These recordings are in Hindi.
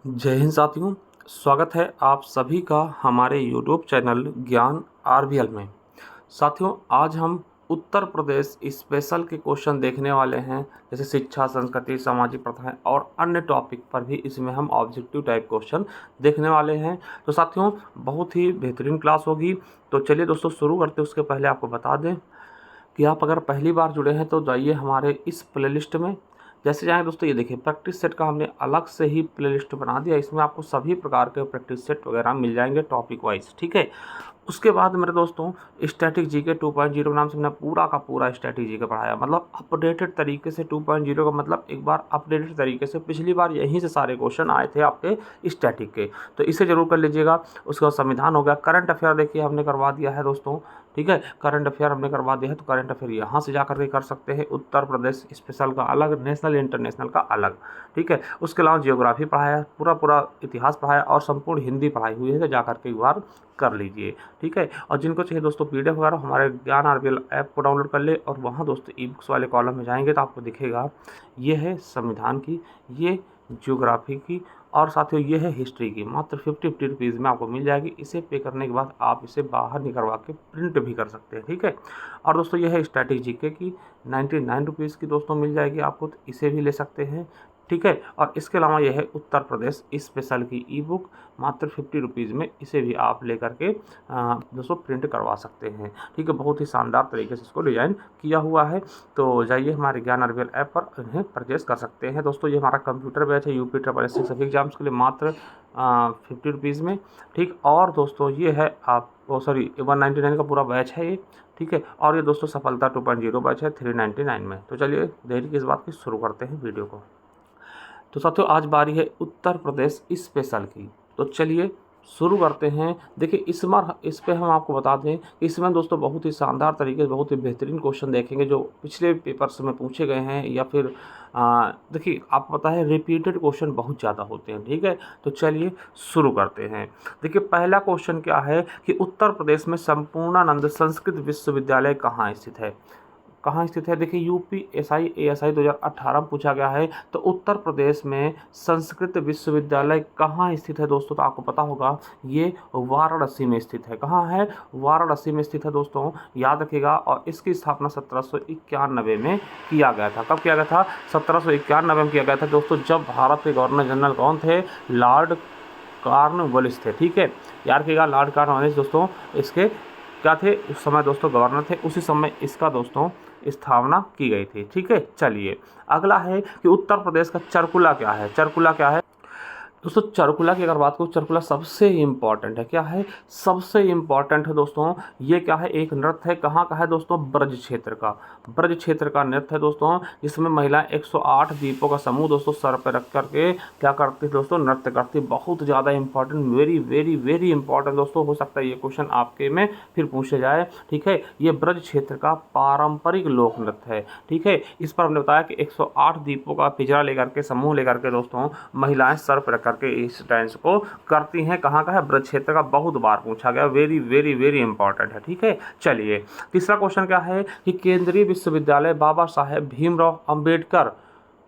जय हिंद साथियों। स्वागत है आप सभी का हमारे YouTube चैनल ज्ञान आरबीएल में। साथियों, आज हम उत्तर प्रदेश स्पेशल के क्वेश्चन देखने वाले हैं, जैसे शिक्षा, संस्कृति, सामाजिक प्रथाएं और अन्य टॉपिक पर भी इसमें हम ऑब्जेक्टिव टाइप क्वेश्चन देखने वाले हैं। तो साथियों, बहुत ही बेहतरीन क्लास होगी। तो चलिए दोस्तों शुरू करते हैं। उसके पहले आपको बता दें कि आप अगर पहली बार जुड़े हैं तो जाइए हमारे इस प्लेलिस्ट में। जैसे जाएँ दोस्तों, ये देखिए प्रैक्टिस सेट का हमने अलग से ही प्लेलिस्ट बना दिया। इसमें आपको सभी प्रकार के प्रैक्टिस सेट वगैरह मिल जाएंगे टॉपिक वाइज, ठीक है। उसके बाद मेरे दोस्तों, स्टैटिक जीके 2.0 नाम से हमने पूरा का पूरा स्टैटिक जीके पढ़ाया, मतलब अपडेटेड तरीके से। 2.0 का मतलब एक बार अपडेटेड तरीके से, पिछली बार यहीं से सारे क्वेश्चन आए थे आपके स्टैटिक के, तो इसे जरूर कर लीजिएगा। उसके बाद संविधान हो गया। करंट अफेयर देखिए हमने करवा दिया है दोस्तों, ठीक है। करंट अफेयर हमने करवा दिया है, तो करंट अफेयर यहाँ से जा करके कर सकते हैं। उत्तर प्रदेश स्पेशल का अलग, नेशनल इंटरनेशनल का अलग, ठीक है। उसके अलावा जियोग्राफी पढ़ाया, पूरा पूरा इतिहास पढ़ाया और संपूर्ण हिंदी पढ़ाई हुई है, तो जा करके एक बार कर लीजिए, ठीक है। और जिनको चाहिए दोस्तों पीडीएफ वगैरह, हमारे ज्ञान आरबीएल ऐप को डाउनलोड कर ले और वहाँ दोस्तों ई बुक्स वाले कॉलम में जाएंगे तो आपको दिखेगा ये है संविधान की, ये ज्योग्राफी की और साथियों ये है हिस्ट्री की। मात्र 50 रुपीज़ में आपको मिल जाएगी। इसे पे करने के बाद आप इसे बाहर निकलवा के प्रिंट भी कर सकते हैं, ठीक है। और दोस्तों ये है स्टैटिक जीके की, 99 रुपीज़ की दोस्तों मिल जाएगी आपको, तो इसे भी ले सकते हैं, ठीक है। और इसके अलावा यह है उत्तर प्रदेश स्पेशल की ई बुक, मात्र 50 रुपीज़ में। इसे भी आप लेकर के दोस्तों प्रिंट करवा सकते हैं, ठीक है। बहुत ही शानदार तरीके से इसको डिज़ाइन किया हुआ है। तो जाइए हमारे ज्ञान आरबीएल ऐप पर इन्हें परचेज कर सकते हैं दोस्तों। ये हमारा कंप्यूटर बैच है यूपी SSC सभी एग्जाम्स के लिए, मात्र 50 रुपीज़ में, ठीक। और दोस्तों ये है आप 199 का पूरा बैच है ये, ठीक है। और ये दोस्तों सफलता 2.0 बैच है 399 में। तो चलिए देरी किस बात की, शुरू करते हैं वीडियो को। तो साथियों आज बारी है उत्तर प्रदेश स्पेशल की, तो चलिए शुरू करते हैं। देखिए इस पे हम आपको बता दें कि इसमें दोस्तों बहुत ही शानदार तरीके से बहुत ही बेहतरीन क्वेश्चन देखेंगे जो पिछले पेपर्स में पूछे गए हैं, या फिर देखिए आपको पता है रिपीटेड क्वेश्चन बहुत ज़्यादा होते हैं, ठीक है। तो चलिए शुरू करते हैं। देखिए पहला क्वेश्चन क्या है कि उत्तर प्रदेश में संपूर्णानंद संस्कृत विश्वविद्यालय कहाँ स्थित है। कहाँ स्थित है, देखिए यूपीएसआई एएसआई 2018 में पूछा गया है। तो उत्तर प्रदेश में संस्कृत विश्वविद्यालय कहाँ स्थित है दोस्तों, तो आपको पता होगा ये वाराणसी में स्थित है। कहाँ है, वाराणसी में स्थित है दोस्तों, याद रखिएगा। और इसकी स्थापना 1791 में किया गया था। कब किया गया था, 1791 में किया गया था दोस्तों, जब भारत के गवर्नर जनरल कौन थे, लॉर्ड कॉर्नवालिस थे, ठीक है। याद रखिएगा लॉर्ड कॉर्नवालिस दोस्तों इसके क्या थे उस समय दोस्तों, गवर्नर थे। उसी समय इसका दोस्तों स्थापना की गई थी, ठीक है। चलिए अगला है कि उत्तर प्रदेश का चरकुला क्या है। चरकुला क्या है दोस्तों, चरकुला की अगर बात करूँ, चरकुला सबसे इम्पॉर्टेंट है। क्या है, सबसे इम्पॉर्टेंट है दोस्तों। ये क्या है, एक नृत्य है। कहाँ का है दोस्तों, ब्रज क्षेत्र का। ब्रज क्षेत्र का नृत्य है दोस्तों, जिसमें महिलाएं 108 दीपों का समूह दोस्तों सर पर रख करके क्या करती है दोस्तों, नृत्य करती है। बहुत ज़्यादा important, very very very important दोस्तों। हो सकता है ये क्वेश्चन आपके में फिर पूछे जाए, ठीक है। ये ब्रज क्षेत्र का पारंपरिक लोक नृत्य है, ठीक है। इस पर हमने बताया कि 108 दीपों का पिंजरा लेकर के, समूह लेकर के दोस्तों महिलाएं सर पर करके इस डांस को करती हैं। कहाँ का है, ब्रज क्षेत्र का। बहुत बार पूछा गया, वेरी वेरी वेरी इंपॉर्टेंट है, ठीक है। चलिए तीसरा क्वेश्चन क्या है कि केंद्रीय विश्वविद्यालय बाबा साहेब भीमराव अंबेडकर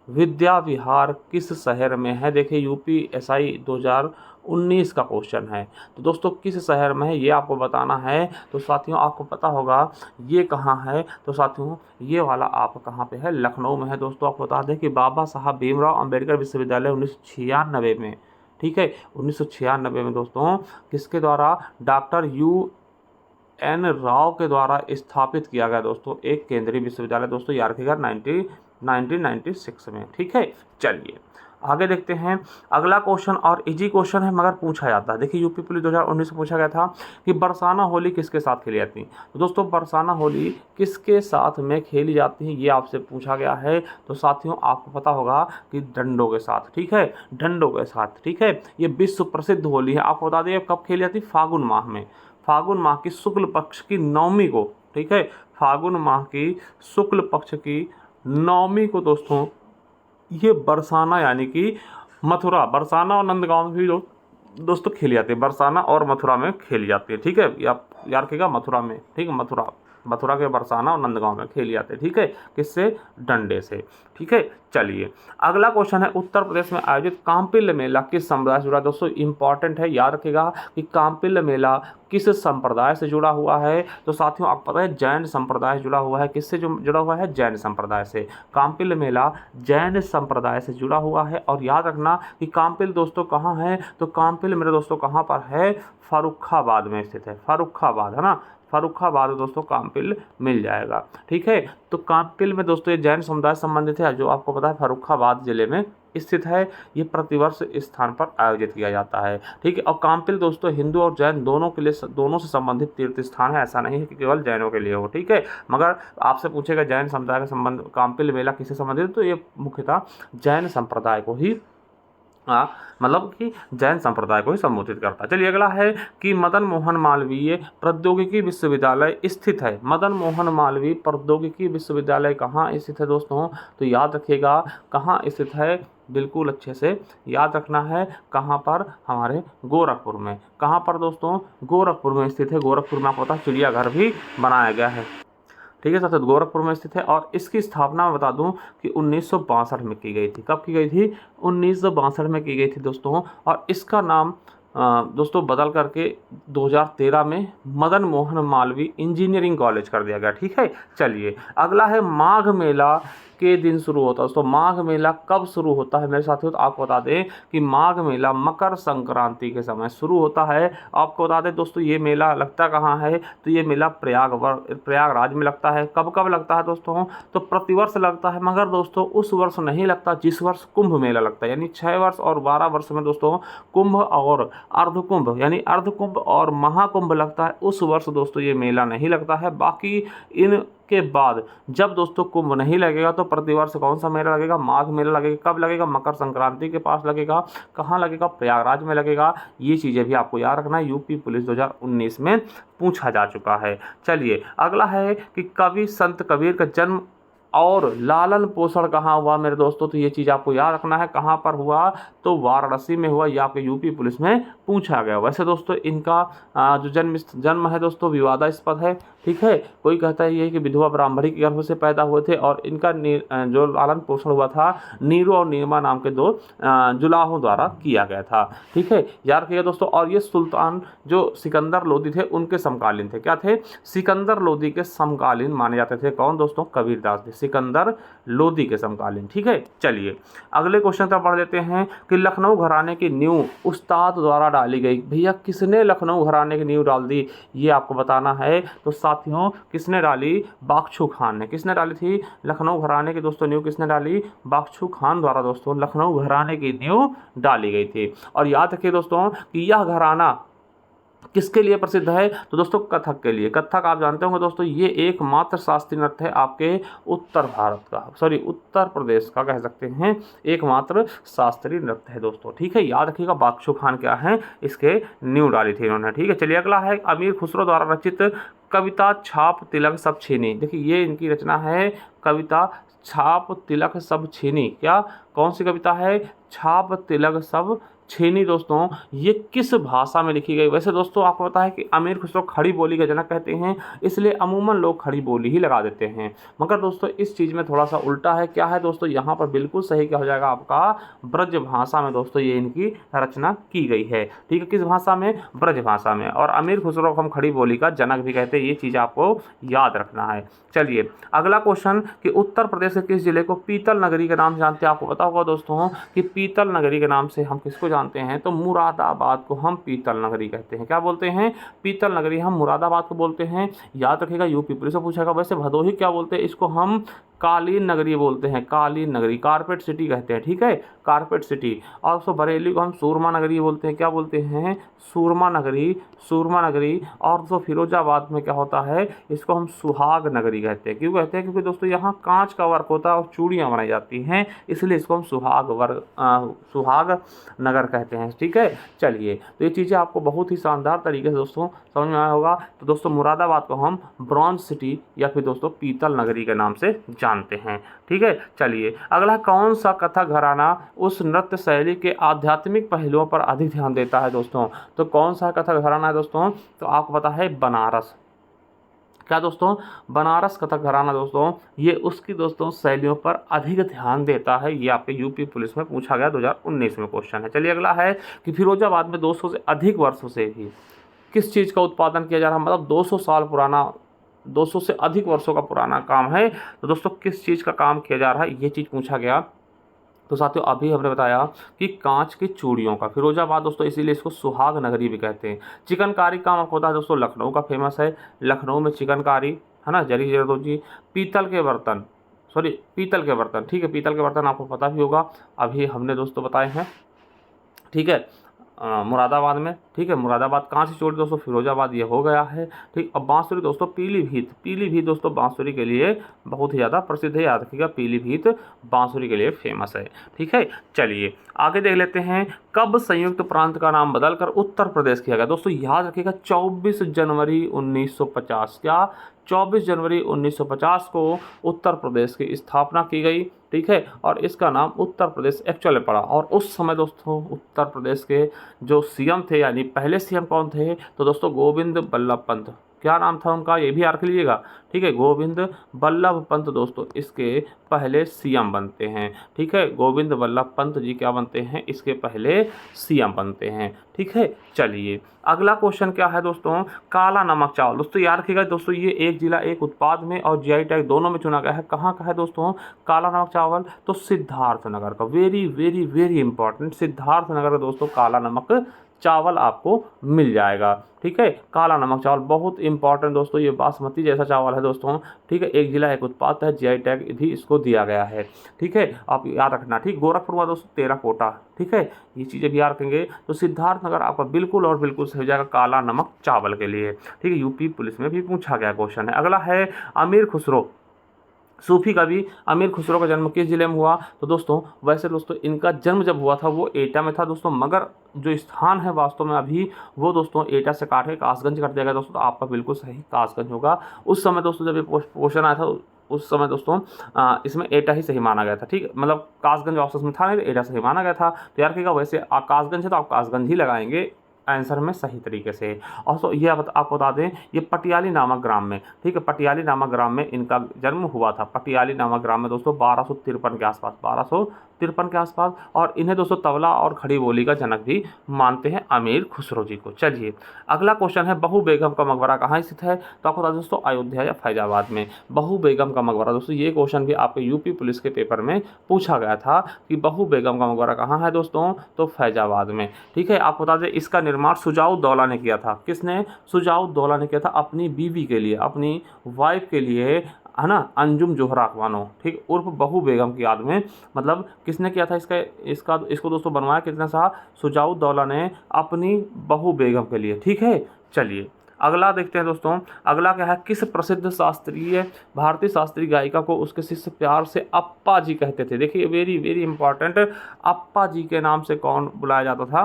विद्या विहार किस शहर में है। देखिए यूपीएसआई 2019 का क्वेश्चन है। तो दोस्तों किस शहर में है ये आपको बताना है। तो साथियों आपको पता होगा ये कहाँ है। तो साथियों ये वाला आप कहाँ पे है, लखनऊ में है दोस्तों। आपको बता दें कि बाबा साहब भीमराव अंबेडकर विश्वविद्यालय 1996 में, ठीक है, 1996 में दोस्तों किसके द्वारा, डॉक्टर UN राव के द्वारा स्थापित किया गया दोस्तों एक केंद्रीय विश्वविद्यालय दोस्तों, याद रखिएगा 1996 में, ठीक है। चलिए आगे देखते हैं। अगला क्वेश्चन और इजी क्वेश्चन है मगर पूछा जाता है। देखिए यूपी पुलिस 2019 में पूछा गया था कि बरसाना होली किसके साथ खेली जाती है। तो दोस्तों बरसाना होली किसके साथ में खेली जाती है ये आपसे पूछा गया है। तो साथियों आपको पता होगा कि डंडों के साथ, ठीक है, डंडों के साथ, ठीक है। ये विश्व प्रसिद्ध होली है। आपको बता दें कब खेली जाती है, फागुन माह में। फागुन माह की शुक्ल पक्ष की नवमी को, ठीक है, फागुन माह की शुक्ल पक्ष की नवमी को दोस्तों ये बरसाना यानी कि मथुरा, बरसाना और नंदगांव में भी दोस्तों खेली जाती है। बरसाना और मथुरा में खेली जाती है, ठीक है। आप याद रखिएगा मथुरा में, ठीक है, मथुरा मथुरा के बरसाना और नंदगांव में खेली जाती है। ठीक है, किससे? डंडे से। ठीक है, चलिए अगला क्वेश्चन है, उत्तर प्रदेश में आयोजित कांपिल्य मेला किस समुदाय से जुड़ा है? दोस्तों इंपॉर्टेंट है, याद रखिएगा कि कांपिल्य मेला किस संप्रदाय से जुड़ा हुआ है। तो साथियों आपको पता है जैन संप्रदाय से जुड़ा हुआ है। किससे जुड़ा हुआ है? जैन संप्रदाय से। कांपिल्य मेला जैन संप्रदाय से जुड़ा हुआ है। और याद रखना कि कांपिल दोस्तों कहाँ है? तो कांपिल मेरे दोस्तों कहाँ पर है? फर्रुखाबाद में स्थित है। फर्रुखाबाद है ना, फर्रुखाबाद में दोस्तों कांपिल मिल जाएगा। ठीक है, तो कांपिल में दोस्तों ये जैन समुदाय संबंधित है, जो आपको पता है फर्रुखाबाद जिले में स्थित है। ये प्रतिवर्ष इस स्थान पर आयोजित किया जाता है। ठीक है, और कांपिल दोस्तों हिंदू और जैन दोनों के लिए, दोनों से संबंधित तीर्थ स्थान है। ऐसा नहीं है कि केवल जैनों के लिए हो। ठीक है, मगर आपसे पूछेगा जैन समुदाय का संबंध, कांपिल मेला किससे संबंधित है? तो ये मुख्यतः जैन संप्रदाय को ही मतलब कि जैन संप्रदाय को ही संबोधित करता है। चलिए अगला है कि मदन मोहन मालवीय प्रौद्योगिकी विश्वविद्यालय स्थित है। मदन मोहन मालवीय प्रौद्योगिकी विश्वविद्यालय कहाँ स्थित है दोस्तों? तो याद रखिएगा कहाँ स्थित है, बिल्कुल अच्छे से याद रखना है। कहाँ पर? हमारे गोरखपुर में। कहाँ पर दोस्तों? गोरखपुर में स्थित है। गोरखपुर में आपको पता है चिड़ियाघर भी बनाया गया है। ठीक है, साथ गोरखपुर में स्थित है। और इसकी स्थापना मैं बता दूं कि 1962 में की गई थी। कब की गई थी? 1962 में की गई थी दोस्तों। और इसका नाम दोस्तों बदल करके 2013 में मदन मोहन मालवीय इंजीनियरिंग कॉलेज कर दिया गया। ठीक है, चलिए अगला है माघ मेला के दिन शुरू होता है। दोस्तों माघ मेला कब शुरू होता है मेरे साथियों? तो आपको बता दें कि माघ मेला मकर संक्रांति के समय शुरू होता है। आपको बता दें दोस्तों ये मेला लगता कहाँ है? तो ये मेला प्रयागराज में लगता है। कब कब लगता है दोस्तों? तो प्रतिवर्ष लगता है, मगर दोस्तों उस वर्ष नहीं लगता जिस वर्ष कुंभ मेला लगता है। यानी 6 वर्ष और 12 वर्ष में दोस्तों कुंभ और अर्धकुंभ यानी अर्धकुंभ और महाकुंभ लगता है। उस वर्ष दोस्तों ये मेला नहीं लगता है। बाकी इन के बाद जब दोस्तों कुंभ नहीं लगेगा तो प्रतिवर्ष कौन सा मेला लगेगा? माघ मेला लगेगा। कब लगेगा? मकर संक्रांति के पास लगेगा। कहाँ लगेगा? प्रयागराज में लगेगा। ये चीज़ें भी आपको याद रखना है, यूपी पुलिस 2019 में पूछा जा चुका है। चलिए अगला है कि कवि संत कबीर का जन्म और लालन पोषण कहाँ हुआ मेरे दोस्तों? तो ये चीज़ आपको याद रखना है। कहाँ पर हुआ? तो वाराणसी में हुआ। ये आपके यूपी पुलिस में पूछा गया। वैसे दोस्तों इनका जो जन्म है दोस्तों विवादास्पद है। ठीक है, कोई कहता है ये कि विधवा ब्राह्मणी के गर्भ से पैदा हुए थे। और इनका जो लालन पोषण हुआ था नीरू और नीरमा नाम के 2 जुलाहों द्वारा किया गया था। ठीक है, याद रखिएगा दोस्तों। और ये सुल्तान जो सिकंदर लोदी थे उनके समकालीन थे। क्या थे? सिकंदर लोदी के समकालीन माने जाते थे। कौन दोस्तों? कबीरदास थे, सिकंदर लोदी के समकालीन। ठीक है, चलिए अगले क्वेश्चन तक पढ़ लेते हैं कि लखनऊ घराने की नींव उस्ताद द्वारा डाली गई। भैया किसने लखनऊ घराने की नींव डाल दी? ये आपको बताना है। तो साथियों किसने डाली? बख्शू खान ने। किसने डाली थी? लखनऊ घराने की दोस्तों नींव किसने डाली? बख्शू खान द्वारा दोस्तों लखनऊ घराने की नींव डाली गई थी। और याद रखिए दोस्तों कि यह घराना किसके लिए प्रसिद्ध है? तो दोस्तों कथक के लिए। कथक आप जानते होंगे दोस्तों ये एकमात्र शास्त्रीय नृत्य है आपके उत्तर भारत का, सॉरी उत्तर प्रदेश का कह सकते हैं, एकमात्र शास्त्रीय नृत्य है दोस्तों। ठीक है, याद रखिएगा बख्शू खान क्या है? इसके नींव डाली थी इन्होंने। ठीक है, चलिए अगला है अमीर खुसरो द्वारा रचित कविता छाप तिलक सब छीनी। देखिए ये इनकी रचना है, कविता छाप तिलक सब छीनी। क्या कौन सी कविता है? छाप तिलक सब छीनी। दोस्तों ये किस भाषा में लिखी गई? वैसे दोस्तों आपको पता है कि अमीर खुसरो खड़ी बोली का जनक कहते हैं, इसलिए अमूमन लोग खड़ी बोली ही लगा देते हैं। मगर दोस्तों इस चीज़ में थोड़ा सा उल्टा है। क्या है दोस्तों? यहाँ पर बिल्कुल सही क्या हो जाएगा आपका? ब्रज भाषा में दोस्तों ये इनकी रचना की गई है। ठीक है, किस भाषा में? ब्रज भाषा में। और अमीर खुसरो को हम खड़ी बोली का जनक भी कहते हैं। ये चीज़ आपको याद रखना है। चलिए अगला क्वेश्चन कि उत्तर प्रदेश के किस जिले को पीतल नगरी के नाम जानते हैं? आपको पता होगा दोस्तों कि पीतल नगरी के नाम से हम किसको जानते हैं? तो मुरादाबाद को हम पीतल नगरी कहते हैं। क्या बोलते हैं? पीतल नगरी हम मुरादाबाद को बोलते हैं। याद रखिएगा यूपी पुलिस से पूछेगा। वैसे भदोही क्या बोलते हैं? इसको हम कालीन नगरी बोलते हैं। कालीन नगरी, कारपेट सिटी कहते हैं। ठीक है, कारपेट सिटी। और उसको बरेली को हम सूरमा नगरी बोलते हैं। क्या बोलते हैं? सूरमा नगरी, सूरमा नगरी। और तो फिरोजाबाद में क्या होता है? इसको हम सुहाग नगरी कहते हैं। क्यों कहते हैं? क्योंकि दोस्तों यहाँ कांच का वर्क होता है और चूड़ियाँ बनाई जाती हैं, इसलिए इसको हम सुहाग नगर कहते हैं। ठीक है, चलिए तो ये चीज़ें आपको बहुत ही शानदार तरीके से दोस्तों समझ में आया होगा। तो दोस्तों मुरादाबाद को हम ब्रॉन्ज सिटी या फिर दोस्तों पीतल नगरी के नाम से जानते हैं। ठीक है, चलिए अगला कौन सा कथक घराना उस नृत्य शैली के आध्यात्मिक पहलुओं पर अधिक ध्यान देता है दोस्तों? तो कौन सा कथक घराना है दोस्तों? तो आपको पता है बनारस। क्या दोस्तों, बनारस कथक घराना दोस्तों ये उसकी दोस्तों शैलियों पर अधिक ध्यान देता है। ये आपके यूपी पुलिस में पूछा गया 2019 में क्वेश्चन है। चलिए अगला है कि फिरोजाबाद में 200 से अधिक वर्षों से भी किस चीज़ का उत्पादन किया जा रहा है, मतलब 200 साल पुराना, 200 से अधिक वर्षों का पुराना काम है, तो दोस्तों किस चीज़ का काम किया जा रहा है, ये चीज़ पूछा गया। तो साथियों अभी हमने बताया कि कांच की चूड़ियों का, फिरोजाबाद दोस्तों इसीलिए इसको सुहाग नगरी भी कहते हैं। चिकनकारी काम आपको पता है दोस्तों लखनऊ का फेमस है, लखनऊ में चिकनकारी है ना, जरी जरदोजी। पीतल के बर्तन, पीतल के बर्तन, ठीक है, पीतल के बर्तन आपको पता भी होगा, अभी हमने दोस्तों बताए हैं, ठीक है, मुरादाबाद में, ठीक है, मुरादाबाद कांच की चूड़ी दोस्तों, फिरोजाबाद ये हो गया है, ठीक। अब बांसुरी दोस्तों पीलीभीत, पीलीभीत दोस्तों बांसुरी के लिए बहुत ही ज़्यादा प्रसिद्ध है, याद रखिएगा पीलीभीत बांसुरी के लिए फेमस है, ठीक है। चलिए आगे देख लेते हैं, कब संयुक्त प्रांत का नाम बदलकर उत्तर प्रदेश किया गया, दोस्तों याद रखिएगा 24 जनवरी 1950, क्या 24 जनवरी 1950 को उत्तर प्रदेश की स्थापना की गई, ठीक है, और इसका नाम उत्तर प्रदेश एक्चुअल में पड़ा। और उस समय दोस्तों उत्तर प्रदेश के जो सीएम थे, यानी पहले सीएम कौन थे, तो दोस्तों गोविंद बल्लभ पंत, क्या नाम था उनका, ये भी याद रख लीजिएगा, ठीक है, गोविंद बल्लभ पंत दोस्तों इसके पहले सीएम बनते हैं, ठीक है, गोविंद बल्लभ पंत जी क्या बनते हैं, इसके पहले सीएम बनते हैं, ठीक है। चलिए अगला क्वेश्चन क्या है दोस्तों, काला नमक चावल, दोस्तों याद रखिएगा दोस्तों ये एक जिला एक उत्पाद में और जीआई टैग दोनों में चुना गया है। कहाँ का है दोस्तों काला नमक चावल, तो सिद्धार्थनगर का, very very very important, Siddharthnagar का दोस्तों काला नमक चावल आपको मिल जाएगा, ठीक है। काला नमक चावल बहुत इंपॉर्टेंट दोस्तों, ये बासमती जैसा चावल है दोस्तों, ठीक है, एक जिला एक उत्पाद है, जीआई टैग भी इसको दिया गया है, ठीक है, आप याद रखना, ठीक। गोरखपुर में दोस्तों टेराकोटा, ठीक है, ये चीज़ें भी याद रखेंगे। तो सिद्धार्थनगर आपका बिल्कुल और बिल्कुल सही हो जाएगा काला नमक चावल के लिए, ठीक है, यूपी पुलिस में भी पूछा गया क्वेश्चन है। अगला है अमीर खुसरो, सूफी कवि अमीर खुसरो का जन्म किस जिले में हुआ, तो दोस्तों वैसे दोस्तों इनका जन्म जब हुआ था वो एटा में था दोस्तों, मगर जो स्थान है वास्तव में अभी वो दोस्तों एटा से काट के कासगंज कर दिया गया दोस्तों, तो आपका बिल्कुल सही कासगंज होगा। उस समय दोस्तों जब ये क्वेश्चन आया था उस समय दोस्तों इसमें एटा ही सही माना गया था, ठीक, मतलब कासगंज ऑप्शन में था नहीं, एटा सही माना गया था। तो यार कहेगा वैसे कासगंज है तो आप कासगंज ही लगाएंगे आंसर में सही तरीके से। और तो ये आपको बता दें ये पटियाली नामक ग्राम में, ठीक है, पटियाली नामक ग्राम में इनका जन्म हुआ था, पटियाली नामक ग्राम में दोस्तों 1253 के आसपास, 1253 के आसपास। और इन्हें दोस्तों तबला और खड़ी बोली का जनक भी मानते हैं अमीर खुसरो जी को। चलिए अगला क्वेश्चन है, बहू बेगम का मकबरा कहाँ स्थित है, तो आपको बता दें दोस्तों अयोध्या या फैजाबाद में। बहू बेगम का मकबरा दोस्तों ये क्वेश्चन भी आपके यूपी पुलिस के पेपर में पूछा गया था कि बहू बेगम का मकबरा कहाँ है दोस्तों, तो फैजाबाद में, ठीक है। आपको बता दें इसका निर्माण शुजाउद्दौला ने किया था, किसने, शुजाउद्दौला ने किया था अपनी बीवी के लिए, अपनी वाइफ के लिए, है ना, अंजुम जोहरा बानो, ठीक, उर्फ बहू बेगम की याद में, मतलब किसने किया था इसको दोस्तों बनवाया कितने सा, शुजाउद्दौला ने अपनी बहू बेगम के लिए, ठीक है। चलिए अगला देखते हैं दोस्तों, अगला क्या है, किस प्रसिद्ध शास्त्रीय भारतीय शास्त्रीय गायिका को उसके शिष्य प्यार से अप्पा जी कहते थे। देखिए very very important, Appa ji के नाम से कौन बुलाया जाता था,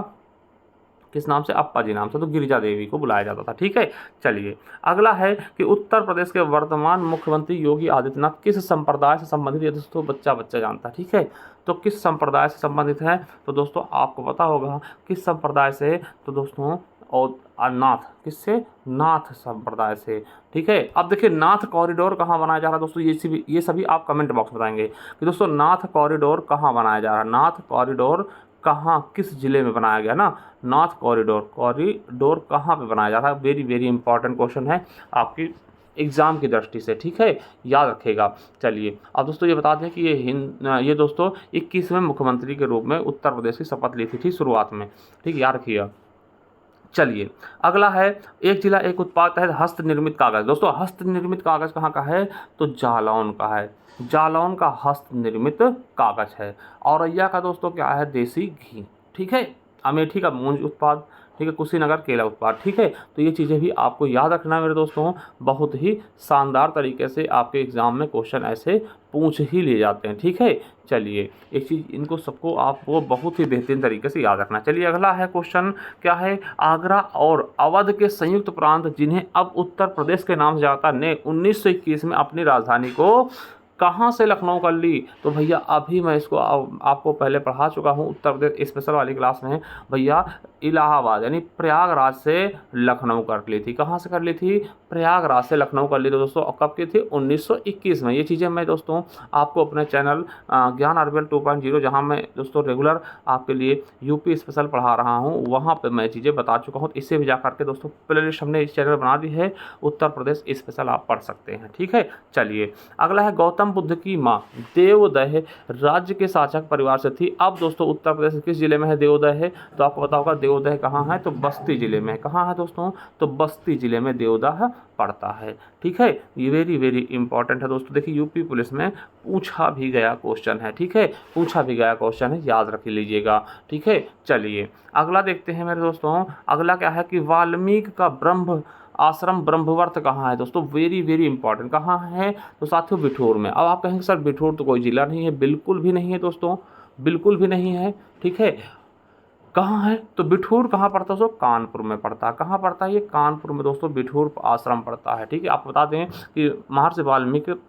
किस नाम से, अप्पा जी नाम से, तो गिरिजा देवी को बुलाया जाता था, ठीक है। चलिए अगला है कि उत्तर प्रदेश के वर्तमान मुख्यमंत्री योगी आदित्यनाथ किस संप्रदाय से संबंधित है, दोस्तों बच्चा बच्चा जानता है, ठीक है, तो किस संप्रदाय से संबंधित है, तो दोस्तों आपको पता होगा किस संप्रदाय से, तो दोस्तों और नाथ, किससे, नाथ संप्रदाय से, ठीक है। अब देखिए नाथ कॉरिडोर कहाँ बनाया जा रहा है दोस्तों, ये सभी आप कमेंट बॉक्स में बताएंगे कि दोस्तों नाथ कॉरिडोर कहाँ बनाया जा रहा है, नाथ कॉरिडोर कहाँ किस जिले में बनाया गया ना, नाथ कॉरिडोर कहाँ पे बनाया जा रहा है, वेरी वेरी इंपॉर्टेंट क्वेश्चन है आपकी एग्जाम की दृष्टि से, ठीक है, याद रखेगा। चलिए अब दोस्तों ये बता दें कि ये दोस्तों 21वें मुख्यमंत्री के रूप में उत्तर प्रदेश की शपथ ली थी शुरुआत में, ठीक, याद रखिएगा। चलिए अगला है, एक जिला एक उत्पाद तहत हस्त निर्मित कागज, दोस्तों हस्त निर्मित कागज कहाँ का है, तो जालौन का है, जालौन का हस्त निर्मित कागज है। औरैया का दोस्तों क्या है, देसी घी, ठीक है। अमेठी का मूंज उत्पाद, ठीक है, कुशीनगर केला उत्पाद, ठीक है। तो ये चीज़ें भी आपको याद रखना है मेरे दोस्तों, बहुत ही शानदार तरीके से आपके एग्जाम में क्वेश्चन ऐसे पूछ ही लिए जाते हैं, ठीक है। चलिए एक चीज़ इनको सबको आपको बहुत ही बेहतरीन तरीके से याद रखना। चलिए अगला है क्वेश्चन क्या है, आगरा और अवध के संयुक्त प्रांत जिन्हें अब उत्तर प्रदेश के नाम से जाता ने 1921 में अपनी राजधानी को कहाँ से लखनऊ कर ली? तो भैया अभी मैं इसको आपको पहले पढ़ा चुका हूँ उत्तर प्रदेश स्पेशल वाली क्लास में। भैया इलाहाबाद यानी प्रयागराज से लखनऊ कर ली थी। कहाँ से कर ली थी? प्रयागराज से लखनऊ कर ली थी दोस्तों। और कब की थी? 1921 में। ये चीज़ें मैं दोस्तों आपको अपने चैनल ज्ञान RBL 2.0 जहाँ मैं दोस्तों रेगुलर आपके लिए यूपी स्पेशल पढ़ा रहा हूँ, वहाँ पे मैं चीज़ें बता चुका हूँ। इससे भी जा करके दोस्तों प्लेलिस्ट हमने इस चैनल बना दी है, उत्तर प्रदेश स्पेशल आप पढ़ सकते हैं। ठीक है, चलिए अगला है गौतम बुद्ध की माँ देवोदय राज्य के शासक परिवार से थी। अब दोस्तों उत्तर प्रदेश किस जिले में है देवोदय है? तो आपको पता होगा देवोदय कहाँ है? तो बस्ती जिले में। कहाँ है दोस्तों? तो बस्ती जिले में देवोदय पड़ता है। ठीक है, ये वेरी वेरी इंपॉर्टेंट है दोस्तों। देखिए यूपी पुलिस में पूछा भी गया क्वेश्चन है। ठीक है, पूछा भी गया क्वेश्चन है, याद रख लीजिएगा। ठीक है, चलिए अगला देखते हैं मेरे दोस्तों। अगला क्या है कि वाल्मीकि का ब्रह्म आश्रम ब्रह्मवर्त कहाँ है दोस्तों? Very very important. कहाँ है? तो साथियों बिठूर में। अब आप कहेंगे सर बिठूर तो कोई जिला नहीं है। बिल्कुल भी नहीं है दोस्तों, बिल्कुल भी नहीं है। ठीक है, कहाँ है? तो बिठूर कहाँ पड़ता है दोस्तों? कानपुर में पड़ता है। कहाँ पड़ता है ये? कानपुर में दोस्तों बिठूर आश्रम पड़ता है। ठीक है, आपको बता दें कि महर्षि वाल्मीकि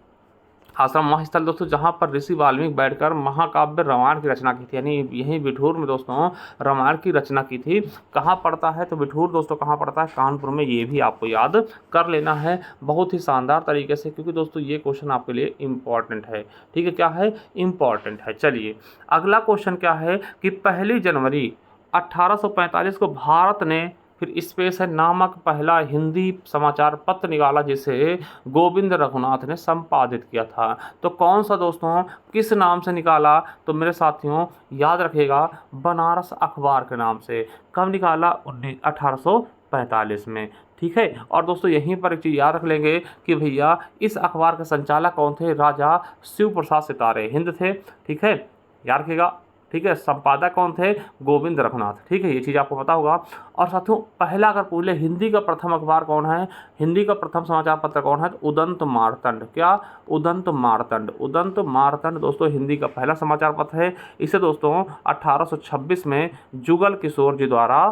आश्रम वह स्थल दोस्तों जहाँ पर ऋषि वाल्मीकि बैठकर महाकाव्य रामायण की रचना की थी, यानी यहीं बिठूर में दोस्तों रामायण की रचना की थी। कहाँ पड़ता है? तो बिठूर दोस्तों कहाँ पड़ता है? कानपुर में। ये भी आपको याद कर लेना है बहुत ही शानदार तरीके से, क्योंकि दोस्तों ये क्वेश्चन आपके लिए इम्पॉर्टेंट है। ठीक है, क्या है? इम्पॉर्टेंट है। चलिए अगला क्वेश्चन क्या है कि 1 जनवरी 1845 को भारत ने फिर स्पेस है नामक पहला हिंदी समाचार पत्र निकाला, जिसे गोविंद रघुनाथ ने संपादित किया था। तो कौन सा दोस्तों, किस नाम से निकाला? तो मेरे साथियों याद रखिएगा, बनारस अखबार के नाम से। कब निकाला? 1845 में। ठीक है, और दोस्तों यहीं पर एक चीज़ याद रख लेंगे कि भैया इस अखबार के संचालक कौन थे? राजा शिव प्रसाद सितारे हिंद थे। ठीक है, याद रखिएगा। ठीक है, संपादक कौन थे? गोविंद रघुनाथ। ठीक है, ये चीज़ आपको पता होगा। और साथियों पहला अगर पूछ ले हिंदी का प्रथम अखबार कौन है? हिंदी का प्रथम समाचार पत्र कौन है? तो उदंत मार्तंड। क्या? उदंत मार्तंड। उदंत मार्तंड दोस्तों हिंदी का पहला समाचार पत्र है। इसे दोस्तों 1826 में जुगल किशोर जी द्वारा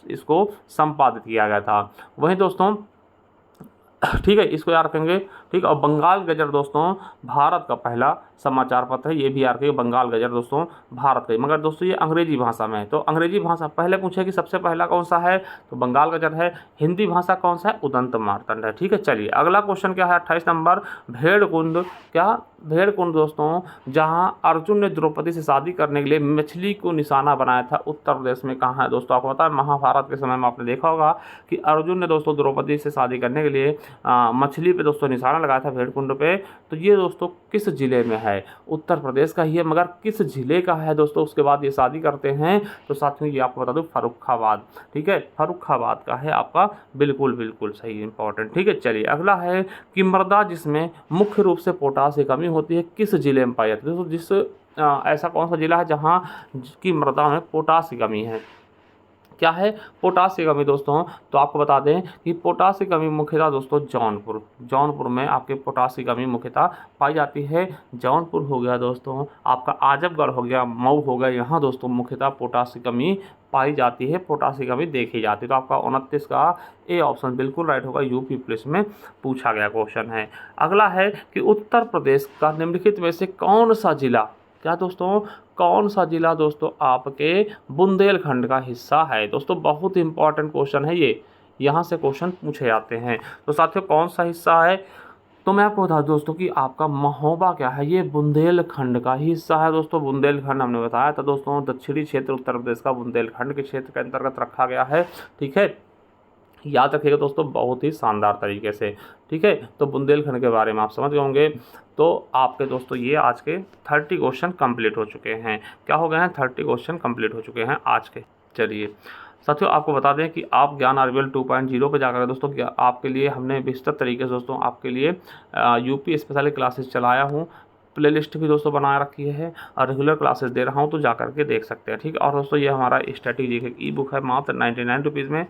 इसको संपादित किया गया था। वहीं दोस्तों ठीक है, इसको याद रखेंगे। ठीक, और बंगाल गजर दोस्तों भारत का पहला समाचार पत्र है। ये भी याद रखिए, बंगाल गजर दोस्तों भारत का, मगर दोस्तों ये अंग्रेजी भाषा में है। तो अंग्रेजी भाषा पहले पूछे कि सबसे पहला कौन सा है? तो बंगाल गजर है। हिंदी भाषा कौन सा है? उदंत मार्तंड है। ठीक है, चलिए अगला क्वेश्चन क्या है? 28 नंबर भेड़कुंड। क्या? भेड़कुंड दोस्तों जहाँ अर्जुन ने द्रौपदी से शादी करने के लिए मछली को निशाना बनाया था, उत्तर प्रदेश में कहाँ है दोस्तों? आपको पता है महाभारत के समय में आपने देखा होगा कि अर्जुन ने दोस्तों द्रौपदी से शादी करने के लिए मछली पे दोस्तों निशाना लगाया था, भेड़कुंड पे। तो ये दोस्तों किस जिले में है? उत्तर प्रदेश का ही है, मगर किस जिले का है दोस्तों? उसके बाद ये शादी करते हैं। तो साथियों ये आपको बता दूं फर्रुखाबाद। ठीक है, फर्रुखाबाद का है आपका। बिल्कुल बिल्कुल सही, इंपॉर्टेंट। ठीक है, चलिए अगला है कि मृदा जिसमें मुख्य रूप से पोटास की कमी होती है किस जिले में पाई जाती है? दोस्तों जिस ऐसा कौन सा जिला है जहाँ की मृदा में पोटास की कमी है? क्या है? पोटास की कमी दोस्तों। तो आपको बता दें कि पोटास की कमी मुख्यतः दोस्तों जौनपुर में आपके पोटास की कमी मुख्यतः पाई जाती है। जौनपुर हो गया दोस्तों, आपका आजमगढ़ हो गया, मऊ हो गया, यहाँ दोस्तों मुख्यतः पोटास की कमी पाई जाती है, पोटास की कमी देखी जाती है। तो आपका 29 का ए ऑप्शन बिल्कुल राइट होगा, यूपी पुलिस में पूछा गया क्वेश्चन है। अगला है कि उत्तर प्रदेश का निम्नलिखित में से कौन सा जिला, क्या दोस्तों, कौन सा जिला दोस्तों आपके बुंदेलखंड का हिस्सा है? दोस्तों बहुत इंपॉर्टेंट क्वेश्चन है ये, यहाँ से क्वेश्चन पूछे जाते हैं। तो साथियों कौन सा हिस्सा है? तो मैं आपको बता दूं दोस्तों कि आपका महोबा क्या है? ये बुंदेलखंड का ही हिस्सा है दोस्तों। बुंदेलखंड हमने बताया था दोस्तों, दक्षिणी क्षेत्र उत्तर प्रदेश का बुंदेलखंड के क्षेत्र के अंतर्गत रखा गया है। ठीक है, याद रखिएगा दोस्तों बहुत ही शानदार तरीके से। ठीक है, तो बुंदेलखंड के बारे में आप समझ गए होंगे। तो आपके दोस्तों ये आज के 30 क्वेश्चन कंप्लीट हो चुके हैं। क्या हो गए हैं? 30 क्वेश्चन कंप्लीट हो चुके हैं आज के। चलिए साथियों आपको बता दें कि आप ज्ञान RBL 2.0 पे जाकर दोस्तों आपके लिए हमने विस्तृत तरीके से दोस्तों आपके लिए यूपी स्पेशल क्लासेस चलाया हूँ। प्लेलिस्ट भी दोस्तों बना रखी है और रेगुलर क्लासेस दे रहा हूँ, तो जा करके देख सकते हैं। ठीक है, और दोस्तों ये हमारा स्ट्रैटेजी का ई बुक है मात्र 99 रुपीज़ में।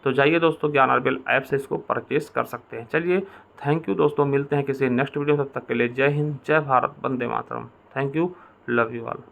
तो जाइए दोस्तों ज्ञान RBL ऐप से इसको परचेस कर सकते हैं। चलिए थैंक यू दोस्तों, मिलते हैं किसी नेक्स्ट वीडियो। तब तक के लिए जय हिंद, जय भारत, वंदे मातरम। Thank you, love you all.